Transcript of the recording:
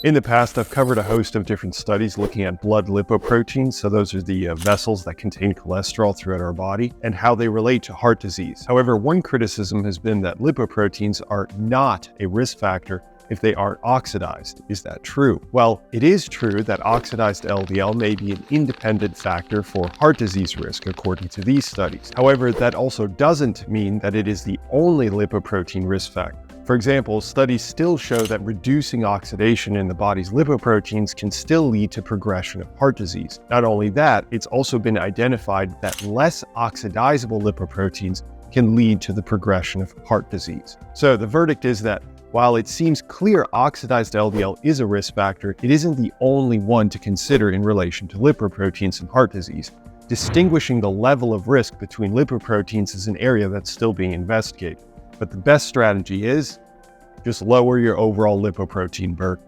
In the past, I've covered a host of different studies looking at blood lipoproteins, so those are the vessels that contain cholesterol throughout our body, and how they relate to heart disease. However, one criticism has been that lipoproteins are not a risk factor if they aren't oxidized. Is that true? Well, it is true that oxidized LDL may be an independent factor for heart disease risk, according to these studies. However, that also doesn't mean that it is the only lipoprotein risk factor. For example, studies still show that reducing oxidation in the body's lipoproteins can still lead to progression of heart disease. Not only that, it's also been identified that less oxidizable lipoproteins can lead to the progression of heart disease. So the verdict is that while it seems clear oxidized LDL is a risk factor, it isn't the only one to consider in relation to lipoproteins and heart disease. Distinguishing the level of risk between lipoproteins is an area that's still being investigated. But the best strategy is just lower your overall lipoprotein burden.